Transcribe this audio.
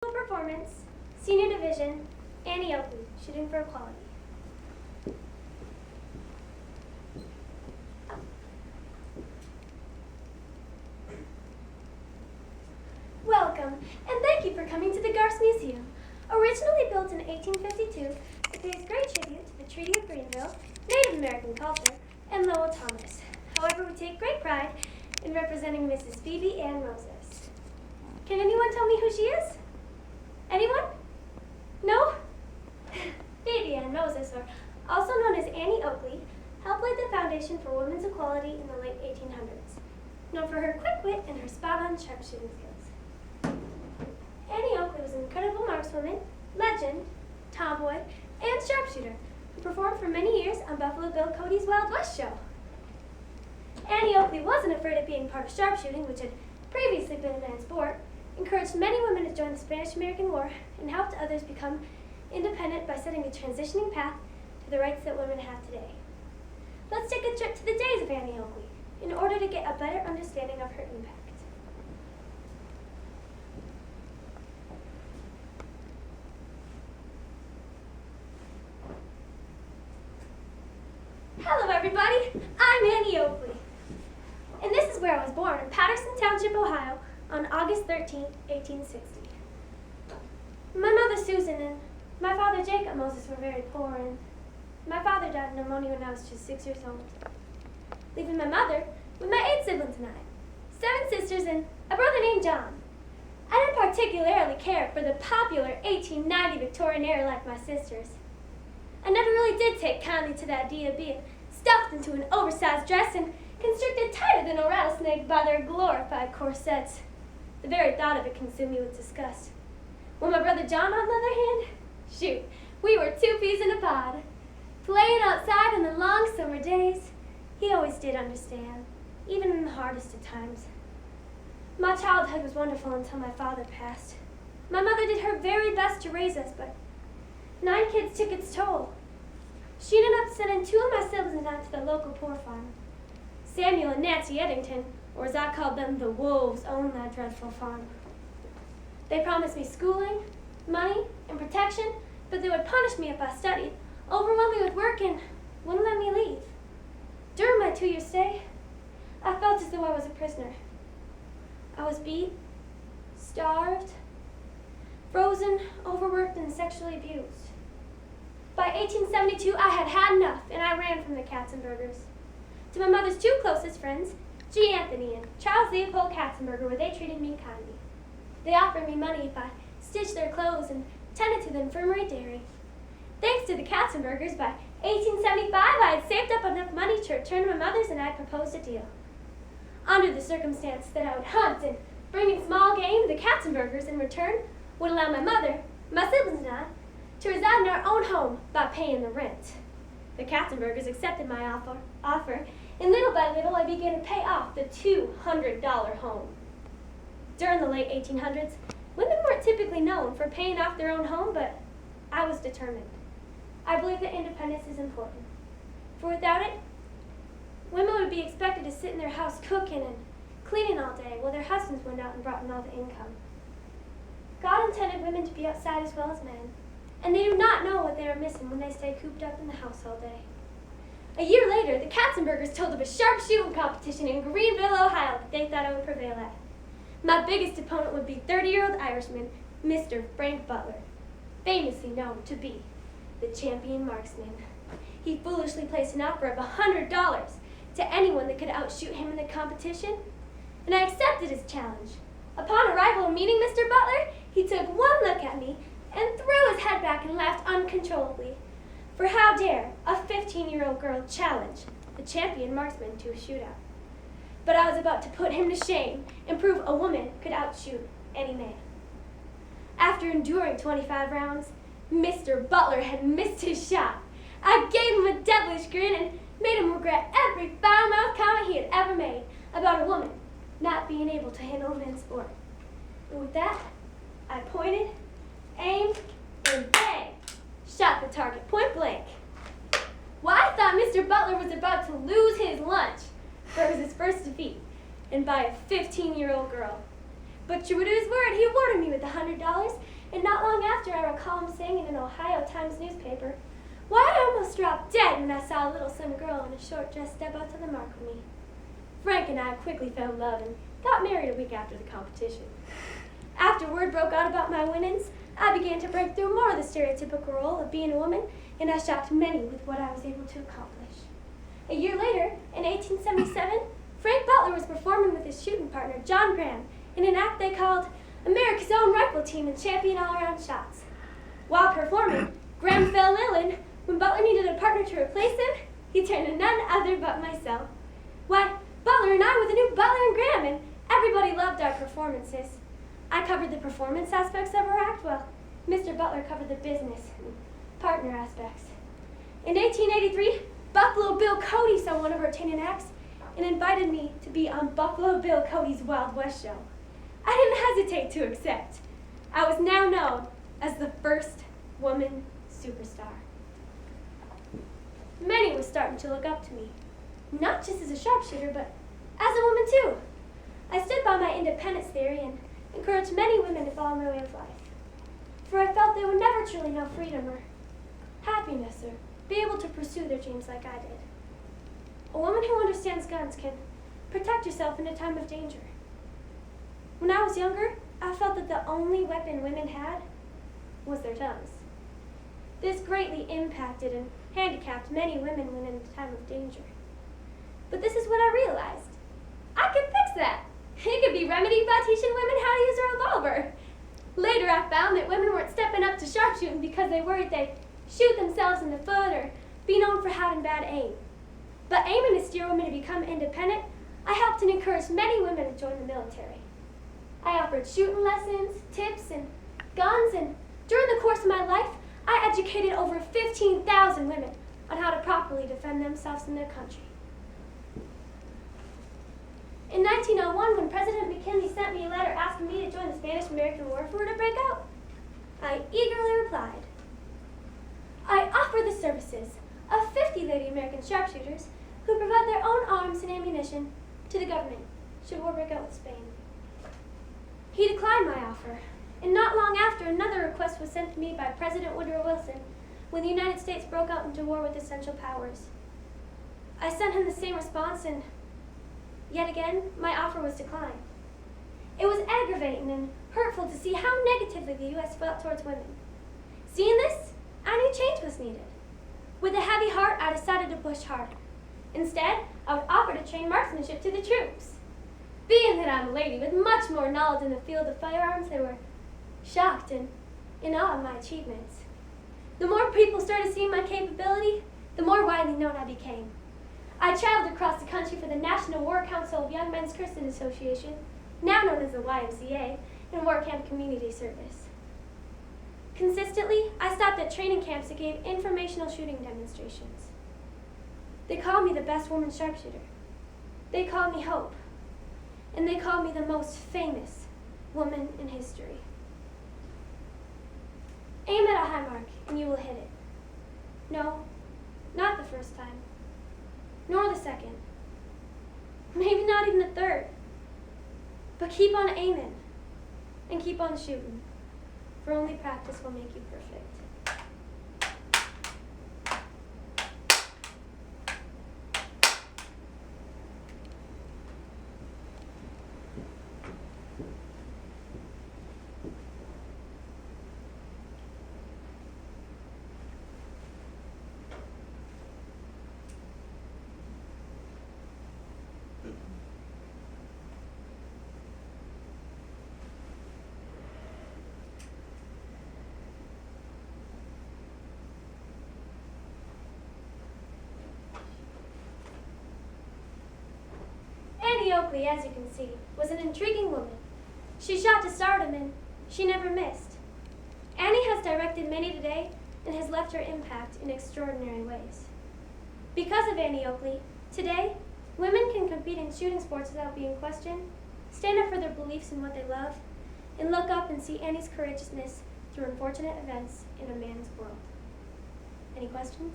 Performance, Senior Division, Annie Oakley, shooting for equality. Welcome, and thank you for coming to the Garst Museum. Originally built in 1852, it pays great tribute to the Treaty of Greenville, Native American culture, and Lowell Thomas. However, we take great pride in representing Mrs. Phoebe Ann Moses. Can anyone tell me who she is? Anyone? No? Phoebe Ann Moses, or also known as Annie Oakley, helped lay the foundation for women's equality in the late 1800s, known for her quick wit and her spot-on sharpshooting skills. Annie Oakley was an incredible markswoman, legend, tomboy, and sharpshooter who performed for many years on Buffalo Bill Cody's Wild West show. Annie Oakley wasn't afraid of being part of sharpshooting, which had previously been a man's sport, encouraged many women to join the Spanish-American War, and helped others become independent by setting a transitioning path to the rights that women have today. Let's take a trip to the days of Annie Oakley in order to get a better understanding of her impact. Hello everybody, I'm Annie Oakley, and this is where I was born in Patterson Township, Ohio, on August 13, 1860. My mother Susan and my father Jacob Moses were very poor, and my father died of pneumonia when I was just 6 years old, leaving my mother with my 8 siblings and I, 7 sisters and a brother named John. I didn't particularly care for the popular 1890 Victorian era like my sisters. I never really did take kindly to the idea of being stuffed into an oversized dress and constricted tighter than a rattlesnake by their glorified corsets. The very thought of it consumed me with disgust. When my brother John, on the other hand, shoot, we were 2 peas in a pod. Playing outside in the long summer days, he always did understand, even in the hardest of times. My childhood was wonderful until my father passed. My mother did her very best to raise us, but 9 kids took its toll. She ended up sending 2 of my siblings down to the local poor farm. Samuel and Nancy Eddington, or as I called them, the wolves, owned that dreadful farm. They promised me schooling, money, and protection, but they would punish me if I studied, overwhelm me with work, and wouldn't let me leave. During my 2-year stay, I felt as though I was a prisoner. I was beat, starved, frozen, overworked, and sexually abused. By 1872, I had had enough, and I ran from the Katzenbergers to my mother's 2 closest friends, G. Anthony and Charles Leopold Katzenberger, where they treated me kindly. They offered me money if I stitched their clothes and tended to the infirmary dairy. Thanks to the Katzenbergers, by 1875, I had saved up enough money to return to my mother's, and I proposed a deal. Under the circumstance that I would hunt and bring in small game, the Katzenbergers, in return, would allow my mother, my siblings, and I to reside in our own home by paying the rent. The Katzenbergers accepted my offer, and little by little I began to pay off the $200 home. During the late 1800s, women weren't typically known for paying off their own home, but I was determined. I believe that independence is important, for without it, women would be expected to sit in their house cooking and cleaning all day while their husbands went out and brought in all the income. God intended women to be outside as well as men, and they do not know what they are missing when they stay cooped up in the house all day. A year later, the Katzenbergers told of a sharpshooting competition in Greenville, Ohio that they thought I would prevail at. My biggest opponent would be 30-year-old Irishman, Mr. Frank Butler, famously known to be the champion marksman. He foolishly placed an offer of $100 to anyone that could outshoot him in the competition, and I accepted his challenge. Upon arrival and meeting Mr. Butler, he took one look at me and threw his head back and laughed uncontrollably. For how dare a 15-year-old girl challenge the champion marksman to a shootout? But I was about to put him to shame and prove a woman could outshoot any man. After enduring 25 rounds, Mr. Butler had missed his shot. I gave him a devilish grin and made him regret every foul-mouthed comment he had ever made about a woman not being able to handle men's sport. And with that, I pointed, aimed, and bang, shot the target point blank. Well, I thought Mr. Butler was about to lose his lunch, for it was his first defeat, and by a 15-year-old girl. But true to his word, he awarded me with $100 column saying in an Ohio Times newspaper, why I almost dropped dead when I saw a little slim girl in a short dress step out to the mark with me. Frank and I quickly fell in love and got married a week after the competition. After word broke out about my winnings, I began to break through more of the stereotypical role of being a woman, and I shocked many with what I was able to accomplish. A year later, in 1877, Frank Butler was performing with his shooting partner, John Graham, in an act they called America's Own Rifle Team and Champion All-Around Shots. While performing, Graham fell ill, and when Butler needed a partner to replace him, he turned to none other but myself. Why, Butler and I were the new Butler and Graham, and everybody loved our performances. I covered the performance aspects of our act, while Mr. Butler covered the business and partner aspects. In 1883, Buffalo Bill Cody saw one of our tenant acts and invited me to be on Buffalo Bill Cody's Wild West show. I didn't hesitate to accept. I was now known as the first woman superstar. Many were starting to look up to me, not just as a sharpshooter, but as a woman too. I stood by my independence theory and encouraged many women to follow my way of life, for I felt they would never truly know freedom or happiness or be able to pursue their dreams like I did. A woman who understands guns can protect herself in a time of danger. When I was younger, I felt that the only weapon women had was their tongues. This greatly impacted and handicapped many women when in a time of danger. But this is what I realized. I could fix that. It could be remedied by teaching women how to use a revolver. Later, I found that women weren't stepping up to sharpshooting because they worried they'd shoot themselves in the foot or be known for having bad aim. But aiming to steer women to become independent, I helped and encouraged many women to join the military. I offered shooting lessons, tips, and guns, and during the course of my life, I educated over 15,000 women on how to properly defend themselves and their country. In 1901, when President McKinley sent me a letter asking me to join the Spanish-American War if we were to break out, I eagerly replied. I offer the services of 50 Lady American sharpshooters who provide their own arms and ammunition to the government should war break out with Spain. He declined my offer, and not long after, another request was sent to me by President Woodrow Wilson when the United States broke out into war with the Central Powers. I sent him the same response, and yet again, my offer was declined. It was aggravating and hurtful to see how negatively the U.S. felt towards women. Seeing this, I knew change was needed. With a heavy heart, I decided to push harder. Instead, I would offer to train marksmanship to the troops. Being that I'm a lady with much more knowledge in the field of firearms, they were shocked and in awe of my achievements. The more people started seeing my capability, the more widely known I became. I traveled across the country for the National War Council of Young Men's Christian Association, now known as the YMCA, and War Camp Community Service. Consistently, I stopped at training camps and gave informational shooting demonstrations. They called me the best woman sharpshooter. They called me Hope. And they called me the most famous woman in history. Aim at a high mark and you will hit it. No, not the first time, nor the second, maybe not even the third. But keep on aiming and keep on shooting, for only practice will make you perfect. Oakley, as you can see, was an intriguing woman. She shot to stardom and she never missed. Annie has directed many today and has left her impact in extraordinary ways. Because of Annie Oakley, today, women can compete in shooting sports without being questioned, stand up for their beliefs and what they love, and look up and see Annie's courageousness through unfortunate events in a man's world. Any questions?